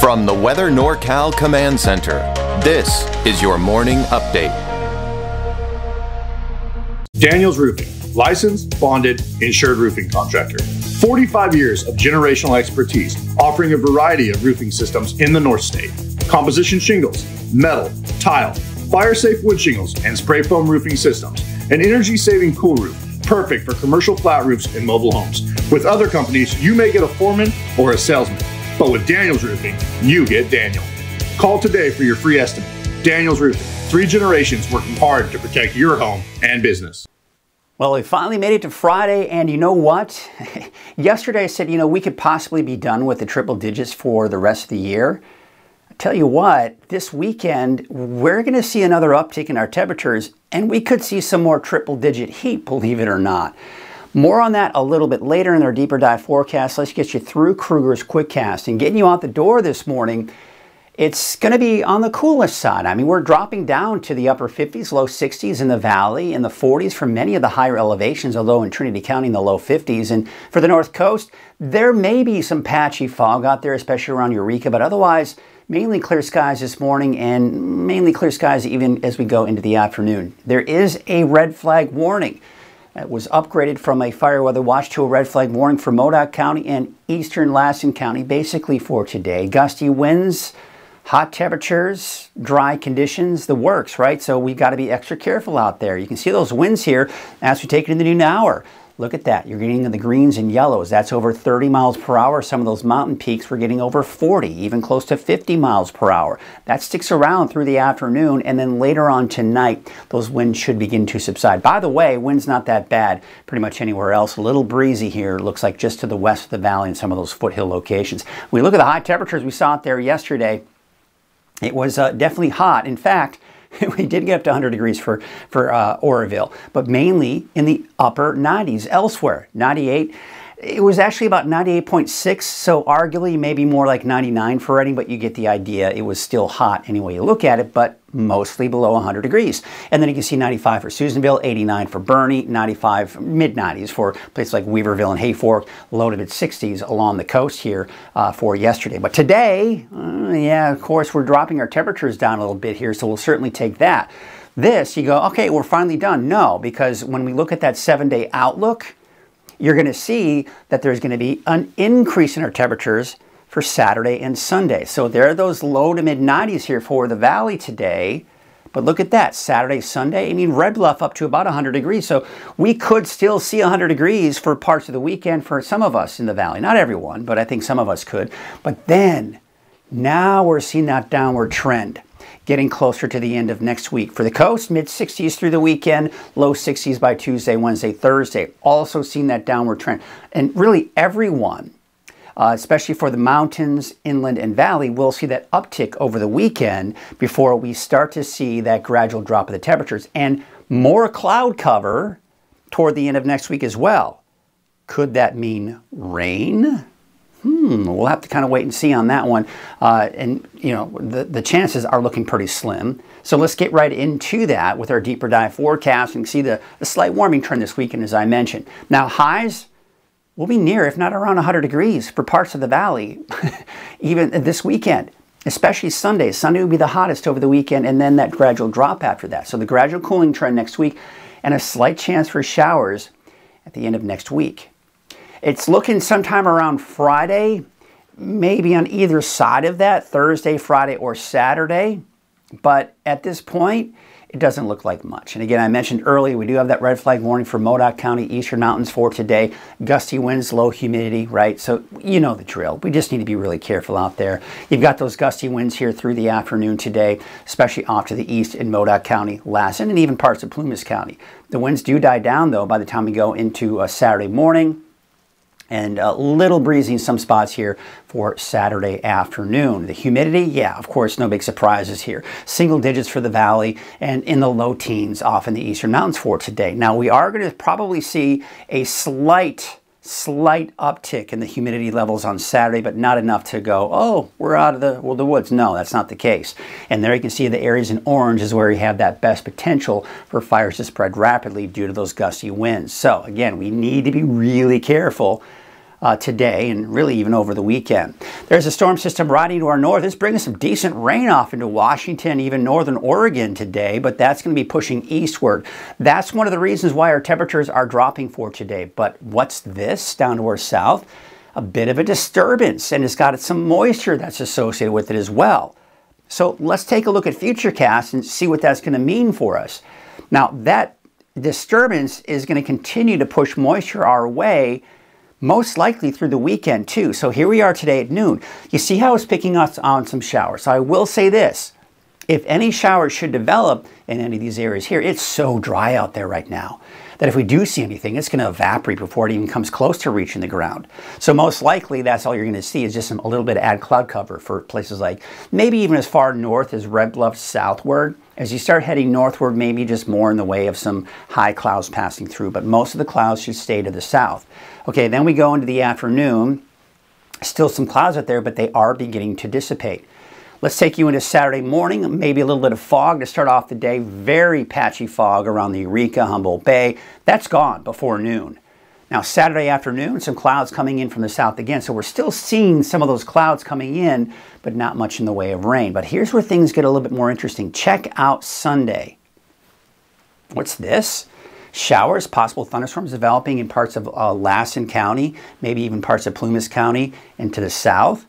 From the Weather NorCal Command Center, this is your morning update. Daniels Roofing, licensed, bonded, insured roofing contractor. 45 years of generational expertise, offering a variety of roofing systems in the North State. Composition shingles, metal, tile, fire-safe wood shingles, and spray foam roofing systems. An energy-saving cool roof, perfect for commercial flat roofs and mobile homes. With other companies, you may get a foreman or a salesman. But with Daniels Roofing, you get Daniel. Call today for your free estimate. Daniels Roofing, 3 generations working hard to protect your home and business. Well, we finally made it to Friday, and you know what? Yesterday I said, we could possibly be done with the triple digits for the rest of the year. I tell you what, this weekend, we're going to see another uptick in our temperatures, and we could see some more triple digit heat, believe it or not. More on that a little bit later in our deeper dive forecast. Let's get you through Kruger's Quickcast and getting you out the door this morning. It's going to be on the coolest side. I mean, we're dropping down to the upper 50s, low 60s in the valley, in the 40s for many of the higher elevations, although in Trinity County in the low 50s. And for the North Coast, there may be some patchy fog out there, especially around Eureka, but otherwise, mainly clear skies this morning and mainly clear skies even as we go into the afternoon. There is a red flag warning. It was upgraded from a fire weather watch to a red flag warning for Modoc County and eastern Lassen County, basically for today. Gusty winds, hot temperatures, dry conditions, the works, right? So we've got to be extra careful out there. You can see those winds here as we take it into the noon hour. Look at that. You're getting the greens and yellows. That's over 30 miles per hour. Some of those mountain peaks we're getting over 40, even close to 50 miles per hour. That sticks around through the afternoon, and then later on tonight, those winds should begin to subside. By the way, wind's not that bad pretty much anywhere else. A little breezy here, looks like just to the west of the valley in some of those foothill locations. When we look at the high temperatures we saw out there yesterday, it was definitely hot. In fact, we did get up to 100 degrees for Oroville, but mainly in the upper 90s elsewhere. 98, it was actually about 98.6, so arguably maybe more like 99 for Reading, but you get the idea. It was still hot any way you look at it, but mostly below 100 degrees. And then you can see 95 for Susanville, 89 for Bernie, 95, mid-90s for places like Weaverville and Hayfork, low to mid-60s along the coast here for yesterday. But today, yeah, of course, we're dropping our temperatures down a little bit here, so we'll certainly take that. This, you go, okay, we're finally done. No, because when we look at that 7-day outlook, you're going to see that there's going to be an increase in our temperatures for Saturday and Sunday. So there are those low to mid 90s here for the valley today. But look at that, Saturday, Sunday, I mean, Red Bluff up to about 100 degrees. So we could still see 100 degrees for parts of the weekend for some of us in the valley. Not everyone, but I think some of us could. But then, now we're seeing that downward trend, getting closer to the end of next week. For the coast, mid-60s through the weekend, low 60s by Tuesday, Wednesday, Thursday. Also seeing that downward trend. And really everyone, especially for the mountains, inland, and valley, will see that uptick over the weekend before we start to see that gradual drop of the temperatures. And more cloud cover toward the end of next week as well. Could that mean rain? We'll have to kind of wait and see on that one. And, the chances are looking pretty slim. So let's get right into that with our deeper dive forecast and see the slight warming trend this weekend, as I mentioned. Now, highs will be near, if not around 100 degrees for parts of the valley, even this weekend, especially Sunday. Sunday will be the hottest over the weekend, and then that gradual drop after that. So the gradual cooling trend next week, and a slight chance for showers at the end of next week. It's looking sometime around Friday, maybe on either side of that, Thursday, Friday, or Saturday. But at this point, it doesn't look like much. And again, I mentioned earlier, we do have that red flag warning for Modoc County, Eastern Mountains for today. Gusty winds, low humidity, right? So you know the drill. We just need to be really careful out there. You've got those gusty winds here through the afternoon today, especially off to the east in Modoc County, Lassen, and even parts of Plumas County. The winds do die down, though, by the time we go into Saturday morning. And a little breezy in some spots here for Saturday afternoon. The humidity, yeah, of course, no big surprises here. Single digits for the valley and in the low teens off in the eastern mountains for today. Now, we are going to probably see a slight uptick in the humidity levels on Saturday, but not enough to go, oh, we're out of the woods. No, that's not the case. And there you can see the areas in orange is where you have that best potential for fires to spread rapidly due to those gusty winds. So again, we need to be really careful today and really even over the weekend. There's a storm system riding to our north. It's bringing some decent rain off into Washington, even northern Oregon today, but that's going to be pushing eastward. That's one of the reasons why our temperatures are dropping for today. But what's this down to our south? A bit of a disturbance, and it's got some moisture that's associated with it as well. So let's take a look at futurecasts and see what that's going to mean for us. Now, that disturbance is going to continue to push moisture our way, most likely through the weekend too. So here we are today at noon. You see how it's picking us on some showers. So I will say this, if any showers should develop in any of these areas here, it's so dry out there right now that if we do see anything, it's going to evaporate before it even comes close to reaching the ground. So most likely that's all you're going to see is just a little bit of added cloud cover for places like maybe even as far north as Red Bluff southward. As you start heading northward, maybe just more in the way of some high clouds passing through, but most of the clouds should stay to the south. Okay, then we go into the afternoon. Still some clouds out there, but they are beginning to dissipate. Let's take you into Saturday morning, maybe a little bit of fog to start off the day. Very patchy fog around the Eureka, Humboldt Bay. That's gone before noon. Now Saturday afternoon, some clouds coming in from the south again. So we're still seeing some of those clouds coming in, but not much in the way of rain. But here's where things get a little bit more interesting. Check out Sunday. What's this? Showers, possible thunderstorms developing in parts of Lassen County, maybe even parts of Plumas County and to the south.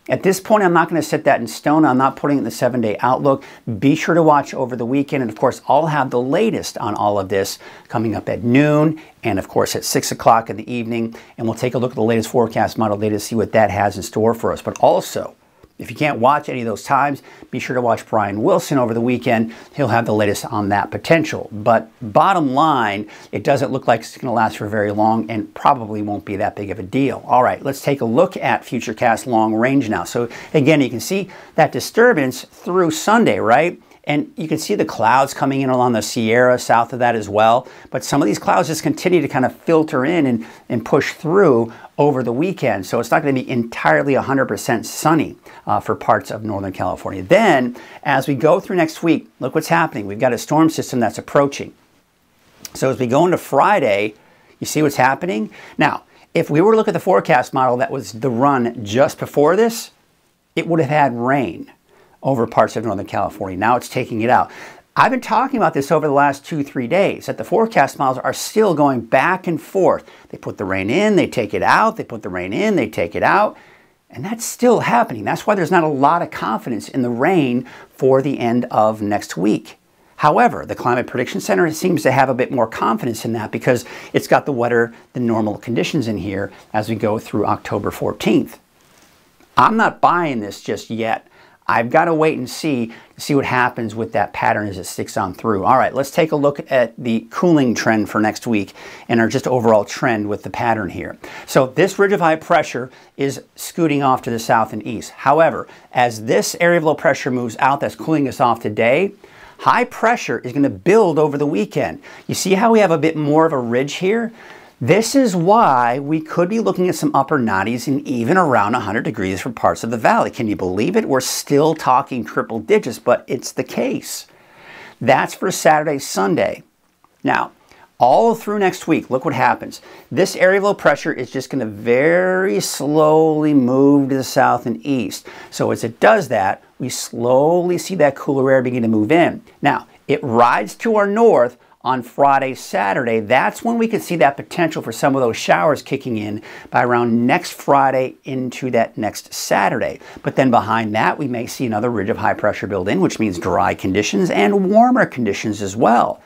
At this point, I'm not going to set that in stone. I'm not putting it in the 7-day outlook. Be sure to watch over the weekend. And of course, I'll have the latest on all of this coming up at noon and of course at 6 o'clock in the evening. And we'll take a look at the latest forecast model data to see what that has in store for us. But also, if you can't watch any of those times, be sure to watch Brian Wilson over the weekend. He'll have the latest on that potential. But bottom line, it doesn't look like it's going to last for very long and probably won't be that big of a deal. All right, let's take a look at Futurecast long range now. So again, you can see that disturbance through Sunday, right? And you can see the clouds coming in along the Sierra south of that as well. But some of these clouds just continue to kind of filter in and push through over the weekend. So it's not going to be entirely 100% sunny for parts of Northern California. Then, as we go through next week, look what's happening. We've got a storm system that's approaching. So as we go into Friday, you see what's happening? Now, if we were to look at the forecast model that was the run just before this, it would have had rain over parts of Northern California. Now it's taking it out. I've been talking about this over the last 2-3 days, that the forecast models are still going back and forth. They put the rain in, they take it out, they put the rain in, they take it out, and that's still happening. That's why there's not a lot of confidence in the rain for the end of next week. However, the Climate Prediction Center seems to have a bit more confidence in that because it's got the wetter than normal conditions in here as we go through October 14th. I'm not buying this just yet. I've got to wait and see what happens with that pattern as it sticks on through. All right, let's take a look at the cooling trend for next week and our just overall trend with the pattern here. So this ridge of high pressure is scooting off to the south and east. However, as this area of low pressure moves out, that's cooling us off today, high pressure is going to build over the weekend. You see how we have a bit more of a ridge here? This is why we could be looking at some upper 90s and even around 100 degrees for parts of the valley. Can you believe it? We're still talking triple digits, but it's the case. That's for Saturday, Sunday. Now, all through next week, look what happens. This area of low pressure is just going to very slowly move to the south and east. So as it does that, we slowly see that cooler air begin to move in. Now, it rides to our north on Friday, Saturday. That's when we could see that potential for some of those showers kicking in by around next Friday into that next Saturday. But then behind that, we may see another ridge of high pressure build in, which means dry conditions and warmer conditions as well.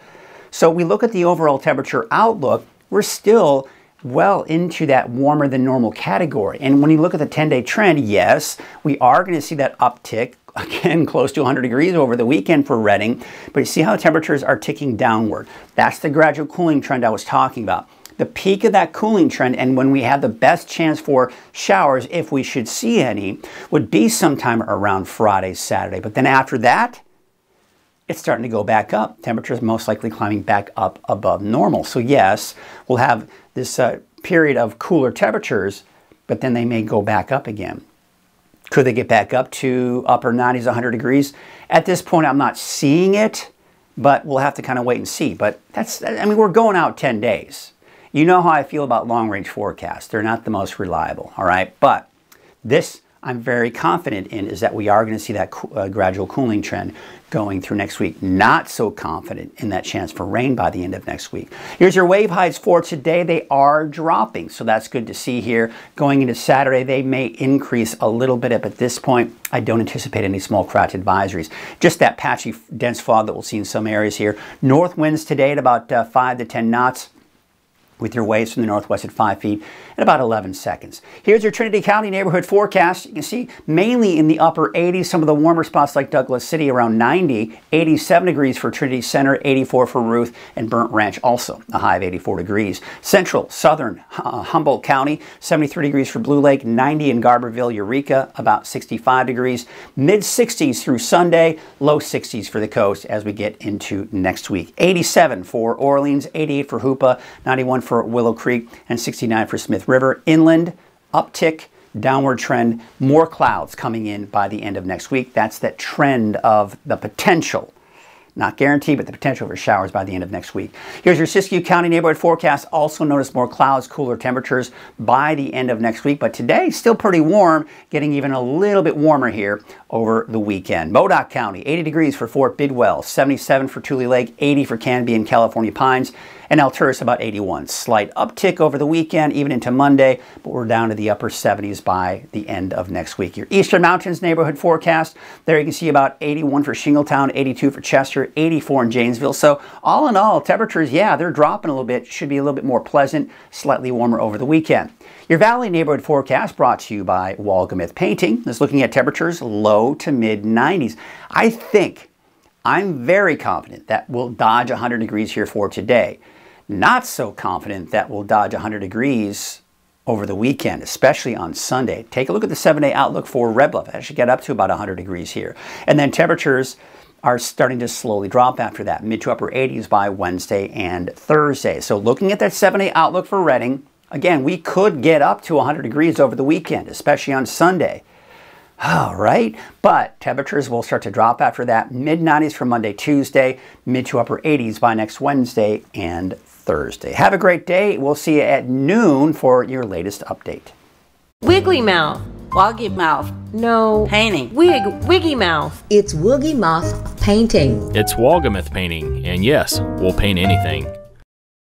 So we look at the overall temperature outlook, we're still well into that warmer than normal category. And when you look at the 10-day trend, yes, we are going to see that uptick, again, close to 100 degrees over the weekend for Redding. But you see how temperatures are ticking downward. That's the gradual cooling trend I was talking about. The peak of that cooling trend, and when we have the best chance for showers, if we should see any, would be sometime around Friday, Saturday. But then after that, it's starting to go back up. Temperatures most likely climbing back up above normal. So yes, we'll have this period of cooler temperatures, but then they may go back up again. Could they get back up to upper 90s, 100 degrees? At this point, I'm not seeing it, but we'll have to kind of wait and see. But that's, I mean, we're going out 10 days. You know how I feel about long-range forecasts. They're not the most reliable, all right? But this I'm very confident in is that we are going to see that gradual cooling trend going through next week. Not so confident in that chance for rain by the end of next week. Here's your wave heights for today. They are dropping, so that's good to see here. Going into Saturday, they may increase a little bit, but at this point, I don't anticipate any small craft advisories. Just that patchy, dense fog that we'll see in some areas here. North winds today at about 5 to 10 knots. With your waves from the northwest at 5 feet at about 11 seconds. Here's your Trinity County neighborhood forecast. You can see mainly in the upper 80s, some of the warmer spots like Douglas City around 90, 87 degrees for Trinity Center, 84 for Ruth, and Burnt Ranch also a high of 84 degrees. Central, southern, Humboldt County, 73 degrees for Blue Lake, 90 in Garberville, Eureka, about 65 degrees. Mid 60s through Sunday, low 60s for the coast as we get into next week. 87 for Orleans, 88 for Hoopa, 91 for Willow Creek, and 69 for Smith River. Inland, uptick, downward trend, more clouds coming in by the end of next week. That's that trend of the potential. Not guaranteed, but the potential for showers by the end of next week. Here's your Siskiyou County neighborhood forecast. Also notice more clouds, cooler temperatures by the end of next week. But today, still pretty warm, getting even a little bit warmer here over the weekend. Modoc County, 80 degrees for Fort Bidwell, 77 for Tule Lake, 80 for Canby and California Pines, and Alturas about 81. Slight uptick over the weekend, even into Monday, but we're down to the upper 70s by the end of next week. Your Eastern Mountains neighborhood forecast, there you can see about 81 for Shingletown, 82 for Chester, 84 in Janesville. So all in all, temperatures, yeah, they're dropping a little bit. Should be a little bit more pleasant, slightly warmer over the weekend. Your Valley neighborhood forecast brought to you by Walgamith Painting is looking at temperatures low to mid 90s. I'm very confident that we'll dodge 100 degrees here for today. Not so confident that we'll dodge 100 degrees over the weekend, especially on Sunday. Take a look at the 7-day outlook for Red Bluff. That should get up to about 100 degrees here. And then temperatures are starting to slowly drop after that, mid to upper 80s by Wednesday and Thursday. So looking at that 7-day outlook for Redding, again, we could get up to 100 degrees over the weekend, especially on Sunday. All right, but temperatures will start to drop after that. Mid-90s for Monday, Tuesday, mid to upper 80s by next Wednesday and Thursday. Have a great day. We'll see you at noon for your latest update. Wiggly mouth. Woggy mouth. No. Painting. Wiggy mouth. It's Woogie Mouth Painting. It's Walgamith Painting, and yes, we'll paint anything.